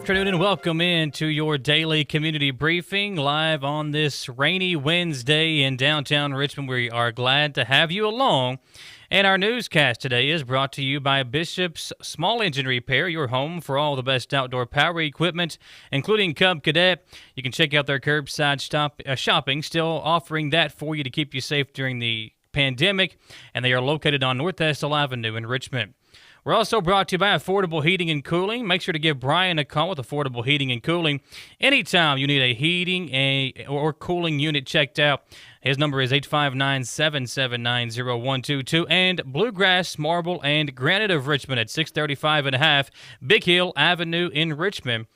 Afternoon and welcome into your daily community briefing live on this rainy Wednesday in downtown Richmond. We are glad to have you along. And our newscast today is brought to you by Bishop's Small Engine Repair, your home for all the best outdoor power equipment, including Cub Cadet. You can check out their curbside shopping, still offering that for you to keep you safe during the pandemic. And they are located on North Estill Avenue in Richmond. We're also brought to you by Affordable Heating and Cooling. Make sure to give Brian a call with Affordable Heating and Cooling anytime you need a heating or cooling unit checked out. His number is 859-779-0122. And Bluegrass, Marble, and Granite of Richmond at 635 and a half Big Hill Avenue in Richmond.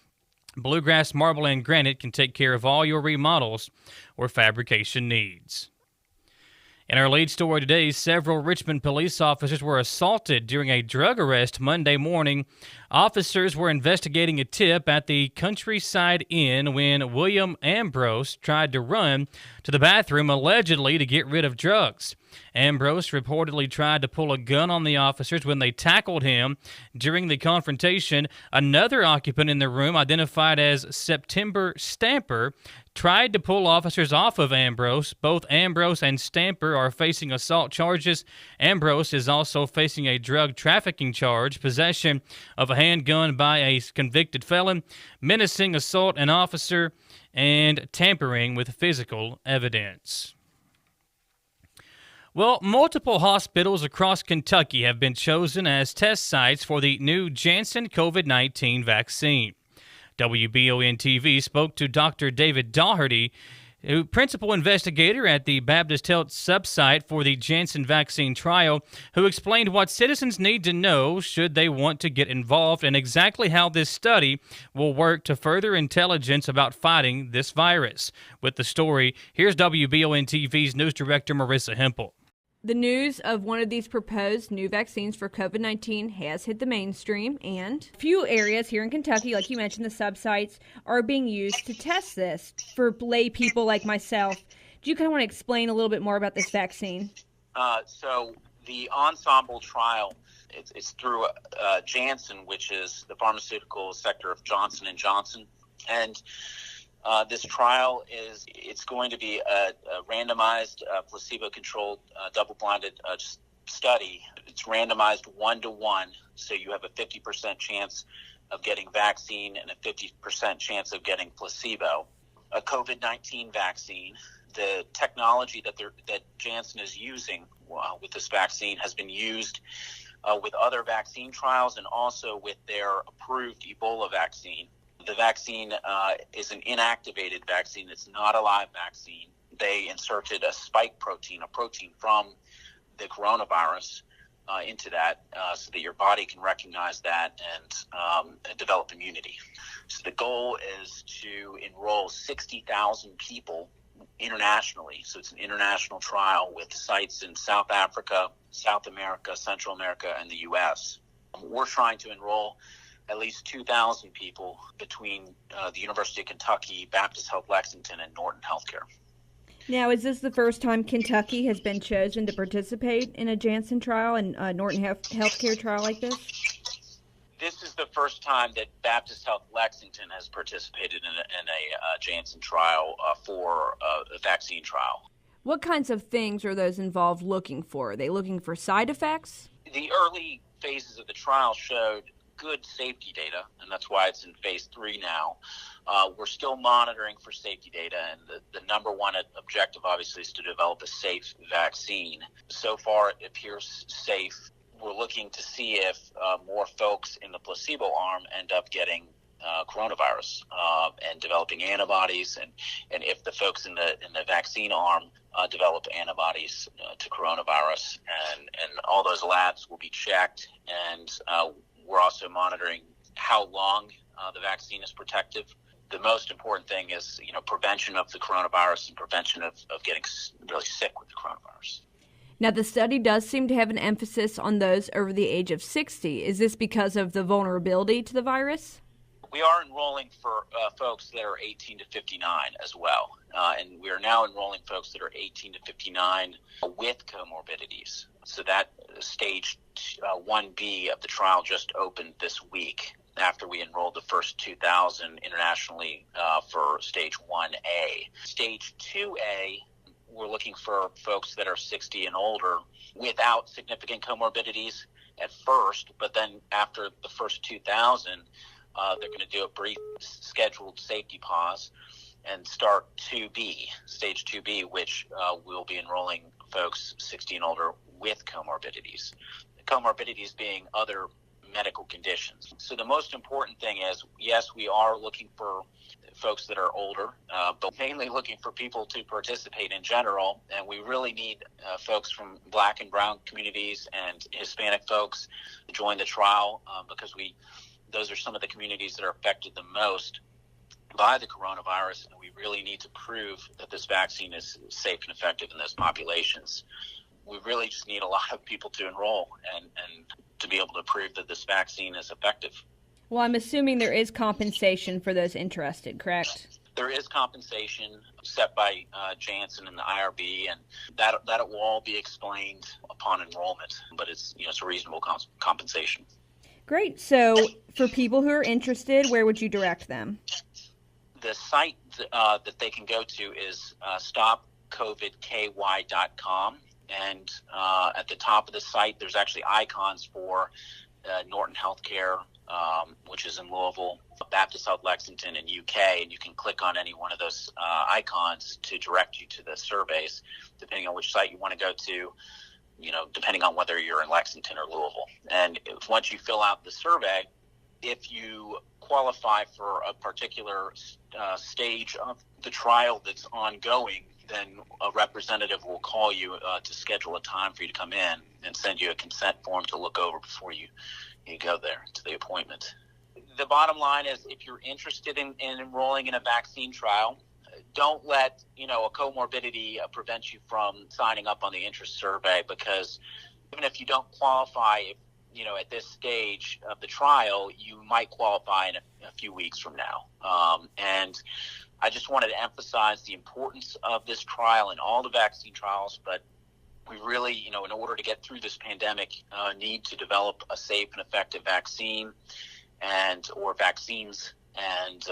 Bluegrass, Marble, and Granite can take care of all your remodels or fabrication needs. In our lead story today, several Richmond police officers were assaulted during a drug arrest Monday morning. Officers were investigating a tip at the Countryside Inn when William Ambrose tried to run to the bathroom allegedly to get rid of drugs. Ambrose reportedly tried to pull a gun on the officers when they tackled him during the confrontation. Another occupant in the room, identified as September Stamper, tried to pull officers off of Ambrose. Both Ambrose and Stamper are facing assault charges. Ambrose is also facing a drug trafficking charge, possession of a handgun by a convicted felon, menacing assault an officer, and tampering with physical evidence. Well, multiple hospitals across Kentucky have been chosen as test sites for the new Janssen COVID-19 vaccine. WBON-TV spoke to Dr. David Daugherty, principal investigator at the Baptist Health subsite for the Janssen vaccine trial, who explained what citizens need to know should they want to get involved and exactly how this study will work to further intelligence about fighting this virus. With the story, here's WBON-TV's news director Marissa Hempel. The news of one of these proposed new vaccines for COVID-19 has hit the mainstream, and a few areas here in Kentucky, like you mentioned, the subsites, are being used to test this for lay people like myself. Do you kind of want to explain a little bit more about this vaccine? So the Ensemble trial, it's through Janssen, which is the pharmaceutical sector of Johnson & Johnson, and this trial it's going to be a randomized, placebo-controlled, double-blinded study. It's randomized 1-to-1, so you have a 50% chance of getting vaccine and a 50% chance of getting placebo. A COVID-19 vaccine, the technology that Janssen is using with this vaccine has been used with other vaccine trials and also with their approved Ebola vaccine. The vaccine is an inactivated vaccine. It's not a live vaccine. They inserted a spike protein, a protein from the coronavirus into that so that your body can recognize that and develop immunity. So the goal is to enroll 60,000 people internationally. So it's an international trial with sites in South Africa, South America, Central America, and the U.S. We're trying to enroll at least 2,000 people between the University of Kentucky, Baptist Health Lexington, and Norton Healthcare. Now, is this the first time Kentucky has been chosen to participate in a Janssen trial and a Norton Healthcare trial like this? This is the first time that Baptist Health Lexington has participated in a Janssen trial for a vaccine trial. What kinds of things are those involved looking for? Are they looking for side effects? The early phases of the trial showed good safety data, and that's why it's in phase 3 now. We're still monitoring for safety data, and the number one objective, obviously, is to develop a safe vaccine. So far, it appears safe. We're looking to see if more folks in the placebo arm end up getting coronavirus and developing antibodies, and if the folks in the vaccine arm develop antibodies to coronavirus, and all those labs will be checked, and we're also monitoring how long the vaccine is protective. The most important thing is, prevention of the coronavirus and prevention of getting really sick with the coronavirus. Now, the study does seem to have an emphasis on those over the age of 60. Is this because of the vulnerability to the virus? We are enrolling for folks that are 18 to 59 as well. And we are now enrolling folks that are 18 to 59 with comorbidities. So that stage 1B of the trial just opened this week. after we enrolled the first 2,000 internationally for stage 1A. Stage 2A, we're looking for folks that are 60 and older without significant comorbidities at first, but then after the first 2,000, they're going to do a brief scheduled safety pause and start 2B, stage 2B, which will be enrolling folks 60 and older with comorbidities. Comorbidities being other medical conditions. So the most important thing is, yes, we are looking for folks that are older, but mainly looking for people to participate in general. And we really need folks from Black and Brown communities and Hispanic folks to join the trial because those are some of the communities that are affected the most by the coronavirus, and we really need to prove that this vaccine is safe and effective in those populations. We really just need a lot of people to enroll and to be able to prove that this vaccine is effective. Well, I'm assuming there is compensation for those interested, correct? There is compensation set by Janssen and the IRB, and that will all be explained upon enrollment, but it's a reasonable compensation. Great. So for people who are interested, where would you direct them? The site that they can go to is stopcovidky.com. And at the top of the site, there's actually icons for Norton Healthcare, which is in Louisville, Baptist South Lexington in UK, and you can click on any one of those icons to direct you to the surveys, depending on which site you want to go to, depending on whether you're in Lexington or Louisville. And once you fill out the survey, if you qualify for a particular stage of the trial that's ongoing, then a representative will call you to schedule a time for you to come in and send you a consent form to look over before you go there to the appointment. The bottom line is, if you're interested in enrolling in a vaccine trial, don't let a comorbidity prevent you from signing up on the interest survey, because even if you don't qualify, at this stage of the trial, you might qualify in a few weeks from now. And I just wanted to emphasize the importance of this trial and all the vaccine trials, but we really, in order to get through this pandemic, need to develop a safe and effective vaccine or vaccines. And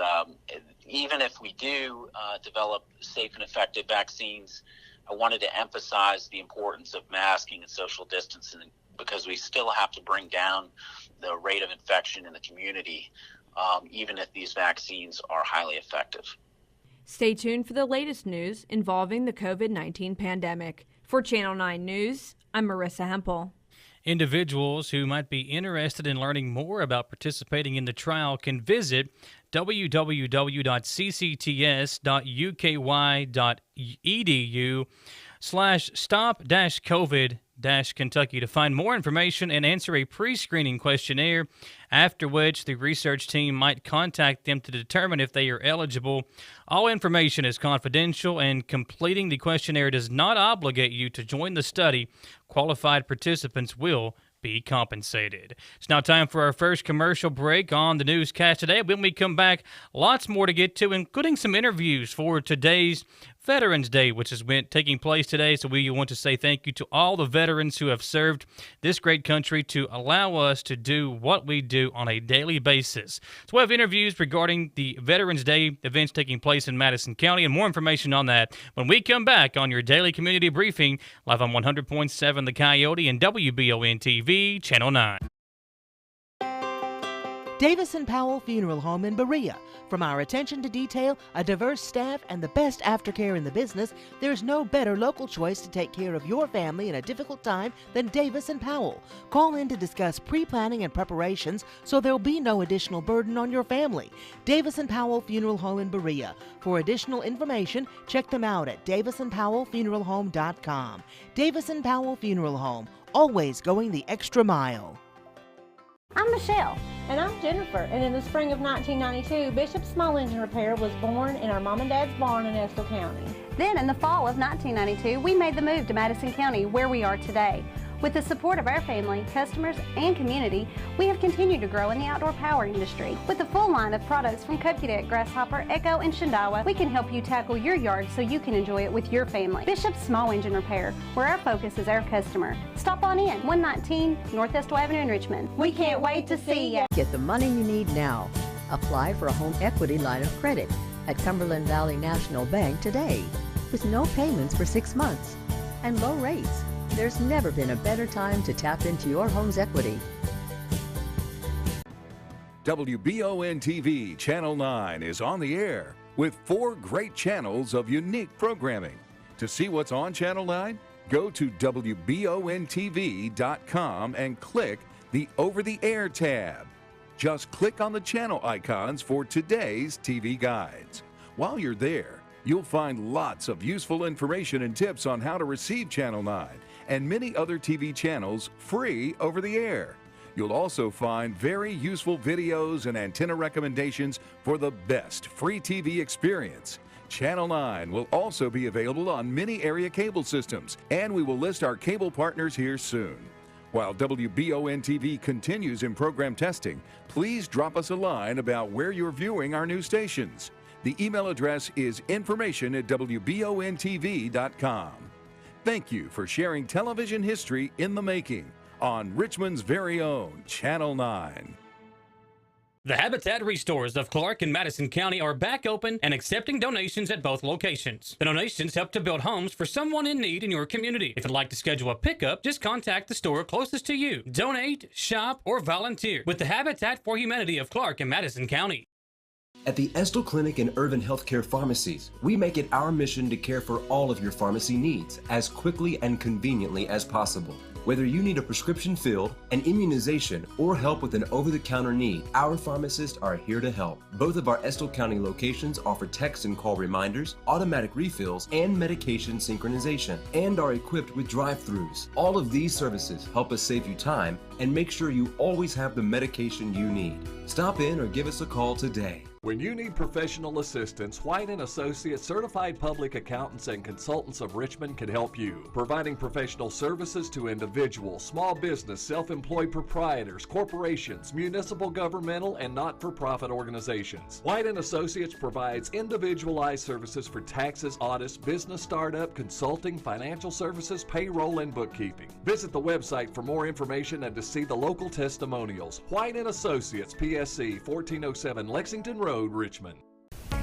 even if we do develop safe and effective vaccines, I wanted to emphasize the importance of masking and social distancing, because we still have to bring down the rate of infection in the community, even if these vaccines are highly effective. Stay tuned for the latest news involving the COVID-19 pandemic. For Channel 9 News, I'm Marissa Hempel. Individuals who might be interested in learning more about participating in the trial can visit www.ccts.uky.edu/stop-covid-Kentucky to find more information and answer a pre-screening questionnaire, after which the research team might contact them to determine if they are eligible. All information is confidential, and completing the questionnaire does not obligate you to join the study. Qualified participants will be compensated. It's now time for our first commercial break on the newscast today. When we come back, lots more to get to, including some interviews for today's Veterans Day, which is taking place today. So we want to say thank you to all the veterans who have served this great country to allow us to do what we do on a daily basis. So we have interviews regarding the Veterans Day events taking place in Madison County, and more information on that when we come back on your daily community briefing, live on 100.7 The Coyote and WBON-TV, Channel 9. Davis & Powell Funeral Home in Berea. From our attention to detail, a diverse staff, and the best aftercare in the business, there's no better local choice to take care of your family in a difficult time than Davis & Powell. Call in to discuss pre-planning and preparations so there'll be no additional burden on your family. Davis & Powell Funeral Home in Berea. For additional information, check them out at davisandpowellfuneralhome.com. Davis & Powell Funeral Home, always going the extra mile. I'm Michelle. And I'm Jennifer, and in the spring of 1992, Bishop's Small Engine Repair was born in our mom and dad's barn in Estill County. Then in the fall of 1992, we made the move to Madison County, where we are today. With the support of our family, customers, and community, we have continued to grow in the outdoor power industry. With a full line of products from Cupcadet, Grasshopper, Echo, and Shindawa, we can help you tackle your yard so you can enjoy it with your family. Bishop's Small Engine Repair, where our focus is our customer. Stop on in, 119 North Estill Avenue in Richmond. We can't wait to see you. Get the money you need now. Apply for a home equity line of credit at Cumberland Valley National Bank today with no payments for 6 months and low rates. There's never been a better time to tap into your home's equity. WBON-TV Channel 9 is on the air with 4 great channels of unique programming. To see what's on Channel 9, go to WBONTV.com and click the Over-the-Air tab. Just click on the channel icons for today's TV guides. While you're there, you'll find lots of useful information and tips on how to receive Channel 9 and many other TV channels free over the air. You'll also find very useful videos and antenna recommendations for the best free TV experience. Channel 9 will also be available on many area cable systems, and we will list our cable partners here soon. While WBON-TV continues in program testing, please drop us a line about where you're viewing our new stations. The email address is information@WBONTV.com. Thank you for sharing television history in the making on Richmond's very own Channel 9. The Habitat Restores of Clark and Madison County are back open and accepting donations at both locations. The donations help to build homes for someone in need in your community. If you'd like to schedule a pickup, just contact the store closest to you. Donate, shop, or volunteer with the Habitat for Humanity of Clark and Madison County. At the Estill Clinic and Urban Healthcare Pharmacies, we make it our mission to care for all of your pharmacy needs as quickly and conveniently as possible. Whether you need a prescription filled, an immunization, or help with an over-the-counter need, our pharmacists are here to help. Both of our Estill County locations offer text and call reminders, automatic refills, and medication synchronization, and are equipped with drive-thrus. All of these services help us save you time and make sure you always have the medication you need. Stop in or give us a call today. When you need professional assistance, White & Associates Certified Public Accountants and Consultants of Richmond can help you, providing professional services to individuals, small business, self-employed proprietors, corporations, municipal, governmental, and not-for-profit organizations. White & Associates provides individualized services for taxes, audits, business startup, consulting, financial services, payroll, and bookkeeping. Visit the website for more information and to see the local testimonials. White & Associates, PSC, 1407 Lexington Road, Richmond.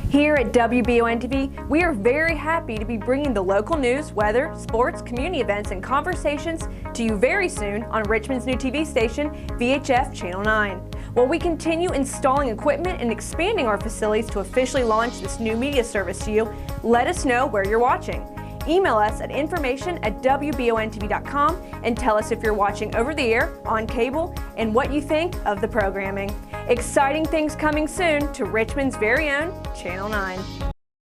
Here at WBON-TV, we are very happy to be bringing the local news, weather, sports, community events, and conversations to you very soon on Richmond's new TV station, VHF Channel 9. While we continue installing equipment and expanding our facilities to officially launch this new media service to you, let us know where you're watching. Email us at information@WBONTV.com and tell us if you're watching over the air, on cable, and what you think of the programming. Exciting things coming soon to Richmond's very own Channel 9.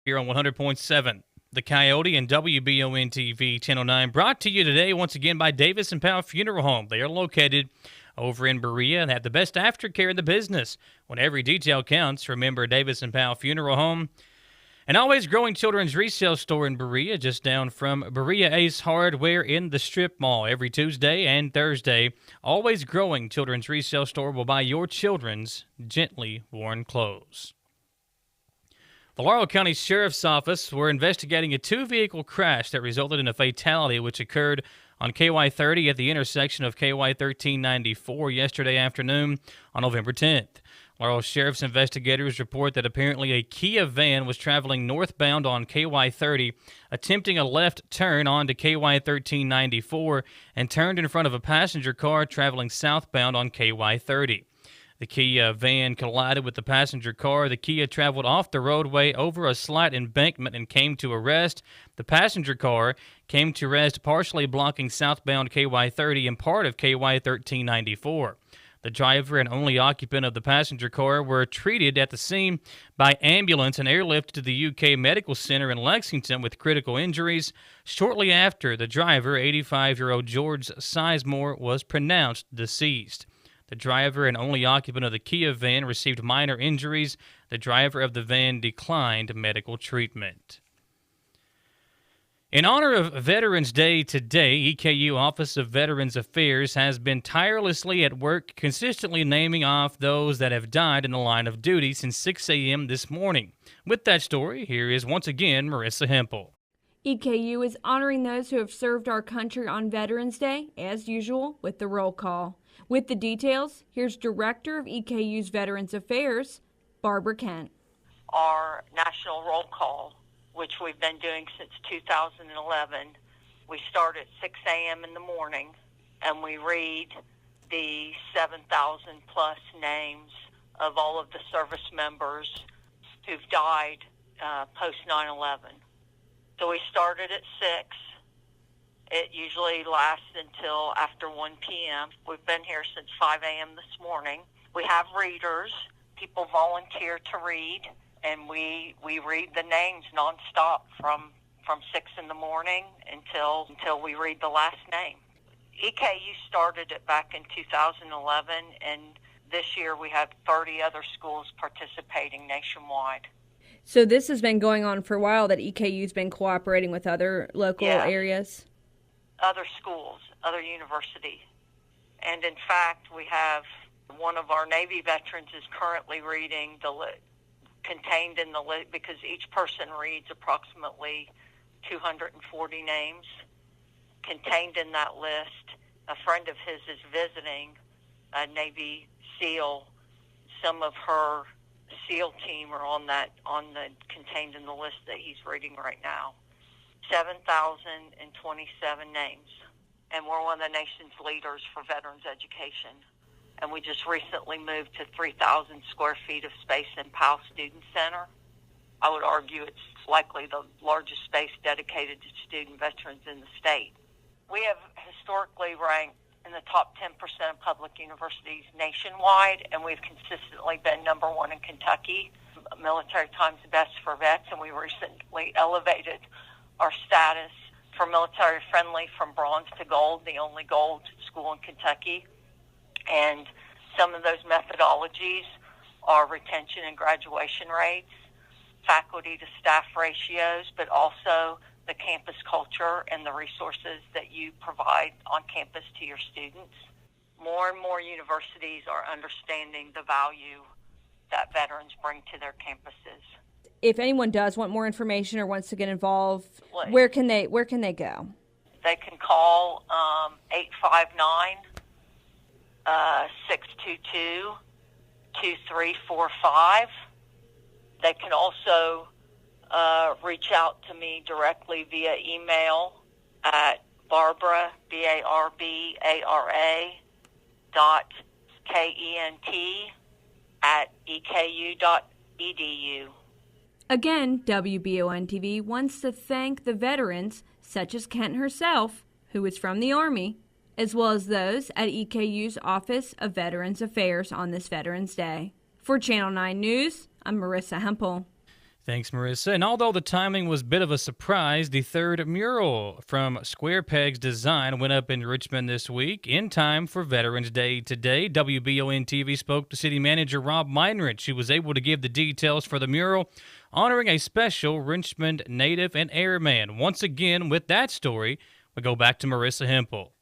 Here on 100.7, The Coyote and WBON-TV Channel 9, brought to you today once again by Davis & Powell Funeral Home. They are located over in Berea and have the best aftercare in the business. When every detail counts, remember Davis & Powell Funeral Home. An always growing children's resale store in Berea, just down from Berea Ace Hardware in the Strip Mall. Every Tuesday and Thursday, always growing children's resale store will buy your children's gently worn clothes. The Laurel County Sheriff's Office were investigating a 2-vehicle crash that resulted in a fatality which occurred on KY 30 at the intersection of KY 1394 yesterday afternoon on November 10th. Laurel Sheriff's investigators report that apparently a Kia van was traveling northbound on KY 30, attempting a left turn onto KY 1394, and turned in front of a passenger car traveling southbound on KY 30. The Kia van collided with the passenger car. The Kia traveled off the roadway over a slight embankment and came to a rest. The passenger car came to rest, partially blocking southbound KY 30 and part of KY 1394. The driver and only occupant of the passenger car were treated at the scene by ambulance and airlifted to the UK Medical Center in Lexington with critical injuries. Shortly after, the driver, 85-year-old George Sizemore, was pronounced deceased. The driver and only occupant of the Kia van received minor injuries. The driver of the van declined medical treatment. In honor of Veterans Day today, EKU Office of Veterans Affairs has been tirelessly at work consistently naming off those that have died in the line of duty since 6 a.m. this morning. With that story, here is once again Marissa Hempel. EKU is honoring those who have served our country on Veterans Day, as usual, with the roll call. With the details, here's Director of EKU's Veterans Affairs, Barbara Kent. Our national roll call, which we've been doing since 2011, we start at 6 a.m. in the morning, and we read the 7,000 plus names of all of the service members who've died post 9/11. So we started at 6. It usually lasts until after 1 p.m. We've been here since 5 a.m. this morning. We have readers. People volunteer to read, and we read the names nonstop from 6 in the morning until we read the last name. EKU started it back in 2011, and this year we have 30 other schools participating nationwide. So this has been going on for a while, that EKU's been cooperating with other local areas? Other schools, other universities. And in fact, we have one of our Navy veterans is currently reading contained in the list, because each person reads approximately 240 names. Contained in that list, a friend of his is visiting a Navy SEAL. Some of her SEAL team are contained in the list that he's reading right now. 7,027 names. And we're one of the nation's leaders for veterans education. And we just recently moved to 3,000 square feet of space in POWELL Student Center. I would argue it's likely the largest space dedicated to student veterans in the state. We have historically ranked in the top 10% of public universities nationwide, and we've consistently been number 1 in Kentucky, Military Times Best for Vets, and we recently elevated our status for military friendly from bronze to gold, the only gold school in Kentucky. And some of those methodologies are retention and graduation rates, faculty to staff ratios, but also the campus culture and the resources that you provide on campus to your students. More and more universities are understanding the value that veterans bring to their campuses. If anyone does want more information or wants to get involved, where can they go? They can call 859-622-2345. They can also reach out to me directly via email at Barbara, BARBARA, KENT@EKU.edu. Again, WBON-TV wants to thank the veterans, such as Kent herself, who is from the Army, as well as those at EKU's Office of Veterans Affairs on this Veterans Day. For Channel 9 News, I'm Marissa Hempel. Thanks, Marissa. And although the timing was a bit of a surprise, the third mural from Square Peg's design went up in Richmond this week in time for Veterans Day today. WBON-TV spoke to City Manager Rob Meinrich, who was able to give the details for the mural, honoring a special Richmond native and airman. Once again, with that story, we go back to Marissa Hempel.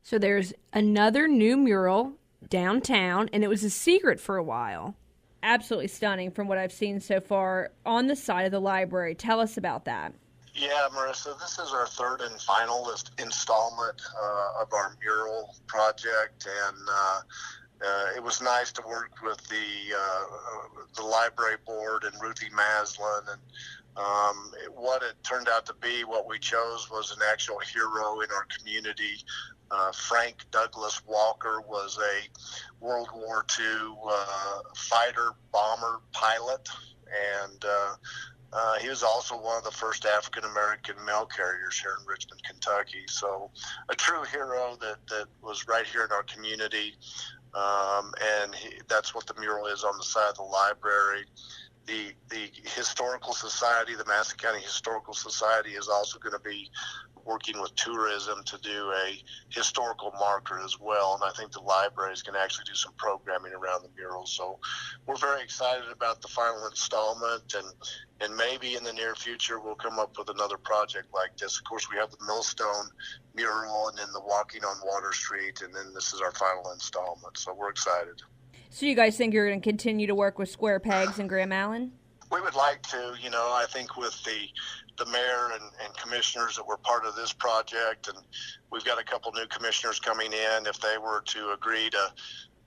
So there's another new mural downtown, and it was a secret for a while. Absolutely stunning from what I've seen so far on the side of the library. Tell us about that. Yeah, Marissa, this is our third and final installment of our mural project, and it was nice to work with the library board and Ruthie Maslin, and what it turned out to be, what we chose was an actual hero in our community. Frank Douglas Walker was a World War II fighter bomber pilot, and he was also one of the first African-American mail carriers here in Richmond, Kentucky. So a true hero that was right here in our community, and that's what the mural is on the side of the library. The Historical Society, the Madison County Historical Society, is also going to be working with tourism to do a historical marker as well. And I think the library is going to actually do some programming around the mural. So we're very excited about the final installment, and maybe in the near future we'll come up with another project like this. Of course, we have the Millstone mural and then the Walking on Water Street, and then this is our final installment. So we're excited. So you guys think you're going to continue to work with Square Pegs and Graham Allen? We would like to. I think with the mayor and commissioners that were part of this project, and we've got a couple new commissioners coming in, if they were to agree to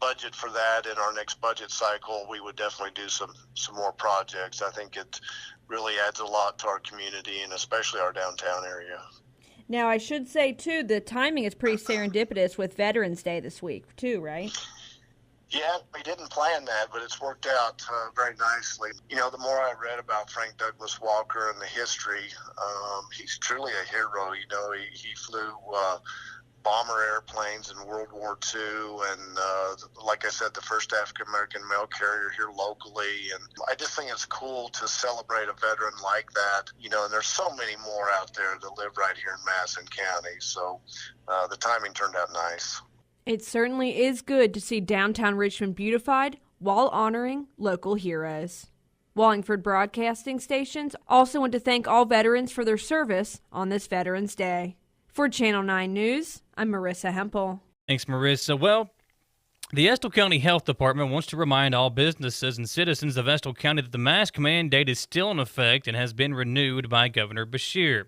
budget for that in our next budget cycle, we would definitely do some more projects. I think it really adds a lot to our community and especially our downtown area. Now, I should say, too, the timing is pretty serendipitous with Veterans Day this week, too, right? Yeah, we didn't plan that, but it's worked out very nicely. The more I read about Frank Douglas Walker and the history, he's truly a hero. He flew bomber airplanes in World War II, and like I said, the first African-American mail carrier here locally. And I just think it's cool to celebrate a veteran like that, and there's so many more out there that live right here in Madison County. So the timing turned out nice. It certainly is good to see downtown Richmond beautified while honoring local heroes. Wallingford Broadcasting Stations also want to thank all veterans for their service on this Veterans Day. For Channel 9 News, I'm Marissa Hempel. Thanks, Marissa. Well, the Estill County Health Department wants to remind all businesses and citizens of Estill County that the mask mandate is still in effect and has been renewed by Governor Beshear.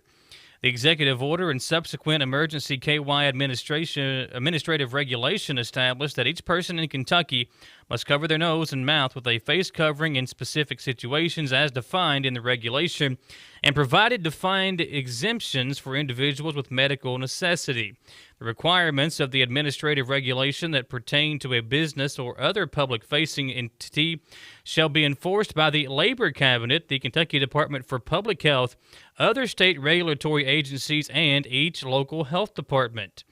The executive order and subsequent emergency KY administrative regulation established that each person in Kentucky must cover their nose and mouth with a face covering in specific situations as defined in the regulation, and provided defined exemptions for individuals with medical necessity. The requirements of the administrative regulation that pertain to a business or other public-facing entity shall be enforced by the Labor Cabinet, the Kentucky Department for Public Health, other state regulatory agencies, and each local health department.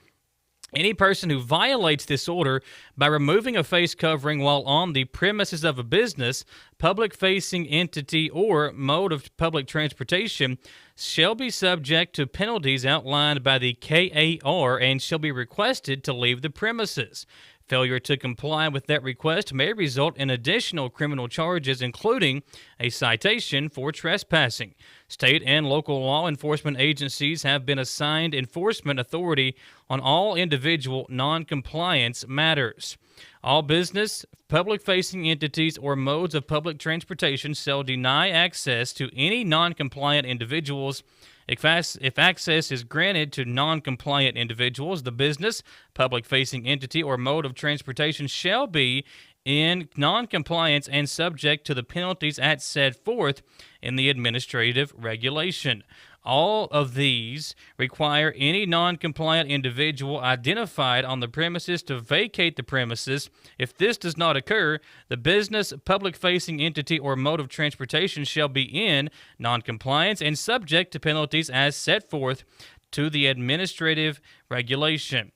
Any person who violates this order by removing a face covering while on the premises of a business, public-facing entity, or mode of public transportation shall be subject to penalties outlined by the KAR and shall be requested to leave the premises. Failure to comply with that request may result in additional criminal charges, including a citation for trespassing. State and local law enforcement agencies have been assigned enforcement authority on all individual non-compliance matters. All business, public-facing entities, or modes of public transportation shall deny access to any non-compliant individuals. If access is granted to non-compliant individuals, the business, public-facing entity, or mode of transportation shall be in non-compliance and subject to the penalties as set forth in the administrative regulation. All of these require any non-compliant individual identified on the premises to vacate the premises. If this does not occur, the business, public-facing entity, or mode of transportation shall be in non-compliance and subject to penalties as set forth to the administrative regulation.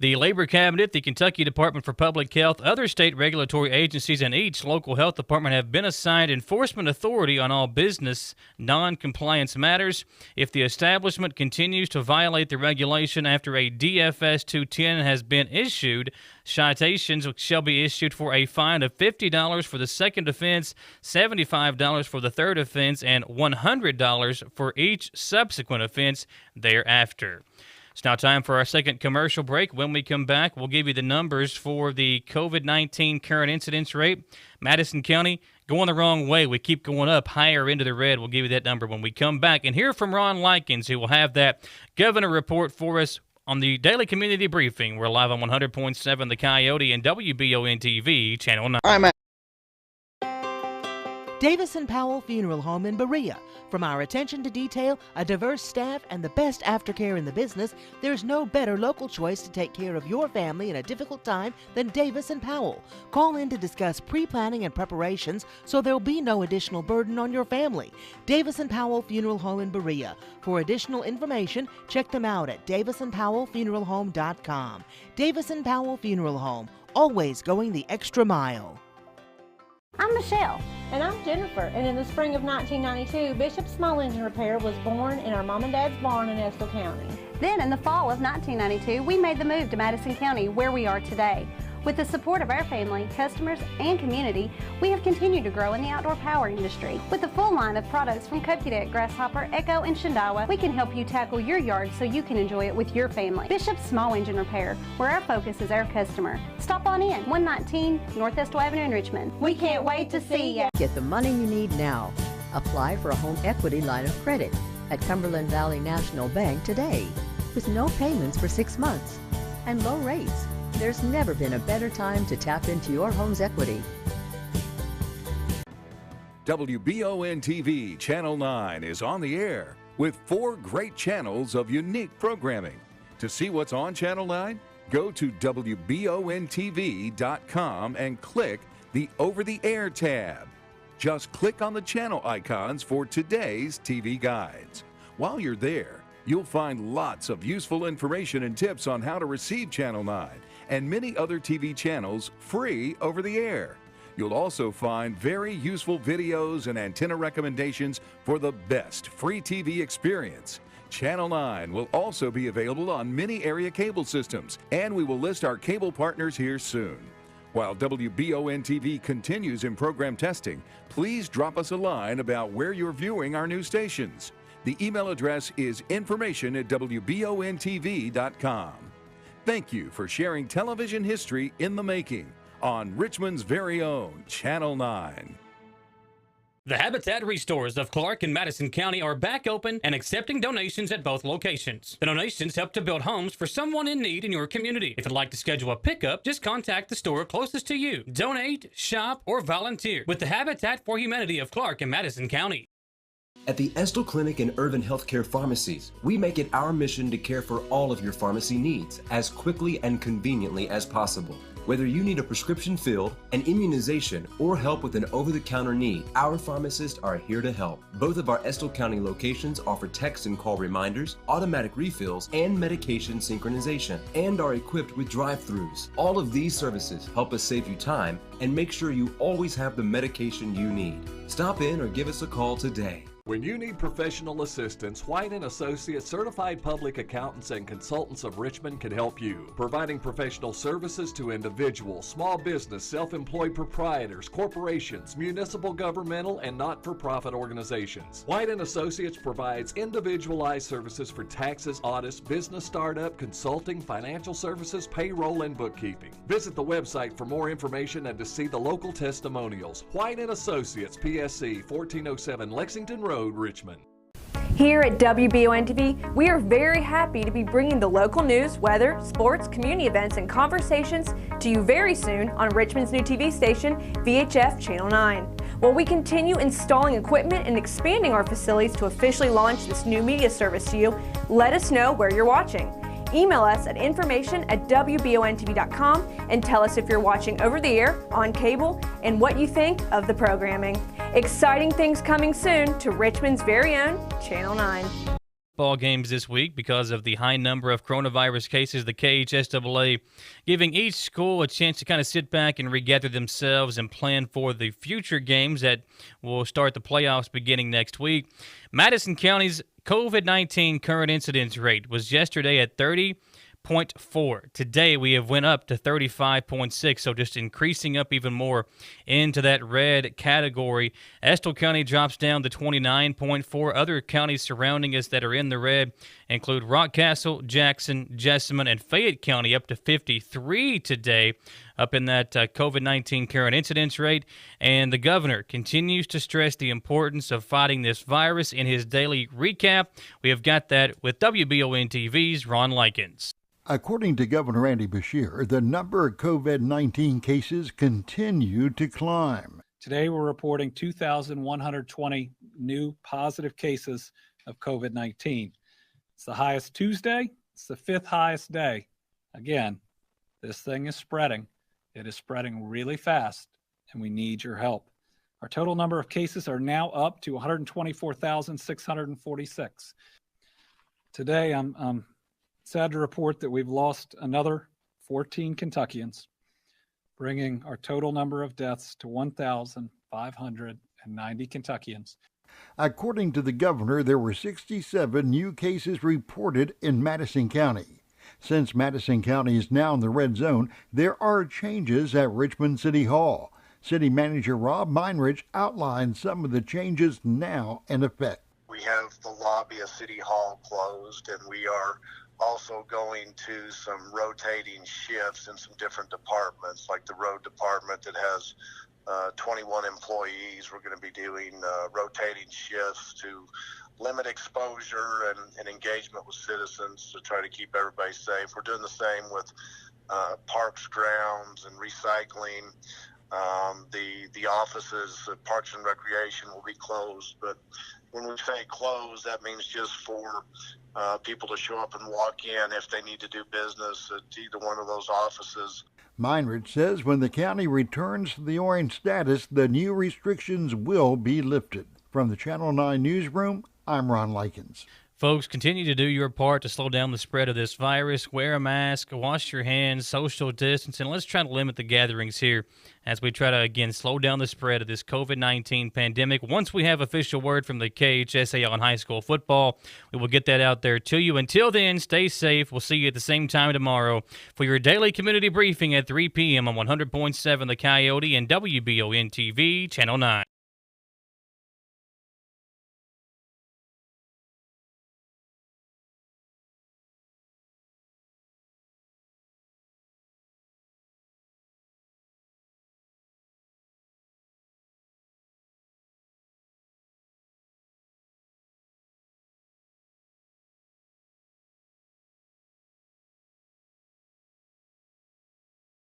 The Labor Cabinet, the Kentucky Department for Public Health, other state regulatory agencies, and each local health department have been assigned enforcement authority on all business non-compliance matters. If the establishment continues to violate the regulation after a DFS 210 has been issued, citations shall be issued for a fine of $50 for the second offense, $75 for the third offense, and $100 for each subsequent offense thereafter. It's now time for our second commercial break. When we come back, we'll give you the numbers for the COVID-19 current incidence rate. Madison County, going the wrong way. We keep going up higher into the red. We'll give you that number when we come back. And hear from Ron Likens, who will have that governor report for us on the Daily Community Briefing. We're live on 100.7 The Coyote and WBON-TV, Channel 9. I'm Davis & Powell Funeral Home in Berea. From our attention to detail, a diverse staff, and the best aftercare in the business, there's no better local choice to take care of your family in a difficult time than Davis & Powell. Call in to discuss pre-planning and preparations so there'll be no additional burden on your family. Davis & Powell Funeral Home in Berea. For additional information, check them out at davisandpowellfuneralhome.com. Davis & Powell Funeral Home, always going the extra mile. I'm Michelle. And I'm Jennifer, and in the spring of 1992, Bishop's Small Engine Repair was born in our mom and dad's barn in Estill County. Then in the fall of 1992, we made the move to Madison County, where we are today. With the support of our family, customers, and community, we have continued to grow in the outdoor power industry. With a full line of products from Copycat, Grasshopper, Echo, and Shindawa, we can help you tackle your yard so you can enjoy it with your family. Bishop's Small Engine Repair, where our focus is our customer. Stop on in, 119 North Estill Avenue in Richmond. We can't wait to see you. Get the money you need now. Apply for a home equity line of credit at Cumberland Valley National Bank today. With no payments for 6 months and low rates. There's never been a better time to tap into your home's equity. WBON-TV Channel 9 is on the air with 4 great channels of unique programming. To see what's on Channel 9, go to WBONTV.com and click the Over-the-Air tab. Just click on the channel icons for today's TV guides. While you're there, you'll find lots of useful information and tips on how to receive Channel 9 and many other TV channels free over the air. You'll also find very useful videos and antenna recommendations for the best free TV experience. Channel 9 will also be available on many area cable systems, and we will list our cable partners here soon. While WBON-TV continues in program testing, please drop us a line about where you're viewing our new stations. The email address is information@WBONTV.com. Thank you for sharing television history in the making on Richmond's very own Channel 9. The Habitat Restores of Clark and Madison County are back open and accepting donations at both locations. The donations help to build homes for someone in need in your community. If you'd like to schedule a pickup, just contact the store closest to you. Donate, shop, or volunteer with the Habitat for Humanity of Clark and Madison County. At the Estill Clinic and Urban Healthcare Pharmacies, we make it our mission to care for all of your pharmacy needs as quickly and conveniently as possible. Whether you need a prescription filled, an immunization, or help with an over-the-counter need, our pharmacists are here to help. Both of our Estill County locations offer text and call reminders, automatic refills, and medication synchronization, and are equipped with drive-thrus. All of these services help us save you time and make sure you always have the medication you need. Stop in or give us a call today. When you need professional assistance, White & Associates Certified Public Accountants and Consultants of Richmond can help you, providing professional services to individuals, small business, self-employed proprietors, corporations, municipal, governmental, and not-for-profit organizations. White & Associates provides individualized services for taxes, audits, business startup, consulting, financial services, payroll, and bookkeeping. Visit the website for more information and to see the local testimonials. White & Associates, PSC, 1407 Lexington Road, Richmond. Here at WBON-TV, we are very happy to be bringing the local news, weather, sports, community events, and conversations to you very soon on Richmond's new TV station, VHF Channel 9. While we continue installing equipment and expanding our facilities to officially launch this new media service to you, let us know where you're watching. Email us at information@WBONTV.com and tell us if you're watching over the air, on cable, and what you think of the programming. Exciting things coming soon to Richmond's very own Channel 9. Ball games this week because of the high number of coronavirus cases. The KHSAA giving each school a chance to kind of sit back and regather themselves and plan for the future games that will start the playoffs beginning next week. Madison County's COVID-19 current incidence rate was yesterday at 30.4. Today we have went up to 35.6, so just increasing up even more into that red category. Estill County drops down to 29.4. Other counties surrounding us that are in the red include Rockcastle, Jackson, Jessamine, and Fayette County up to 53 today, up in that COVID-19 current incidence rate. And the governor continues to stress the importance of fighting this virus in his daily recap. We have got that with WBON-TV's Ron Likens. According to Governor Andy Beshear, the number of COVID-19 cases continue to climb. Today, we're reporting 2,120 new positive cases of COVID-19. It's the highest Tuesday. It's the 5th highest day. Again, this thing is spreading. It is spreading really fast, and we need your help. Our total number of cases are now up to 124,646. Today, I'm sad to report that we've lost another 14 Kentuckians, bringing our total number of deaths to 1,000 590 Kentuckians. According to the governor, there were 67 new cases reported in Madison County. Since Madison County is now in the red zone, there are changes at Richmond City Hall. City Manager Rob Meinrich outlined some of the changes now in effect. We have the lobby of City Hall closed, and we are also going to some rotating shifts in some different departments, like the road department that has 21 employees. We're going to be doing rotating shifts to limit exposure and engagement with citizens to try to keep everybody safe. We're doing the same with parks, grounds, and recycling. The offices, Parks and Recreation, will be closed. But when we say closed, that means just for people to show up and walk in if they need to do business at either one of those offices. Meinrich says when the county returns to the orange status, the new restrictions will be lifted. From the Channel 9 newsroom, I'm Ron Likens. Folks, continue to do your part to slow down the spread of this virus. Wear a mask, wash your hands, social distance, and let's try to limit the gatherings here as we try to, again, slow down the spread of this COVID-19 pandemic. Once we have official word from the KHSA on high school football, we will get that out there to you. Until then, stay safe. We'll see you at the same time tomorrow for your daily community briefing at 3 p.m. on 100.7 The Coyote and WBON TV, Channel 9.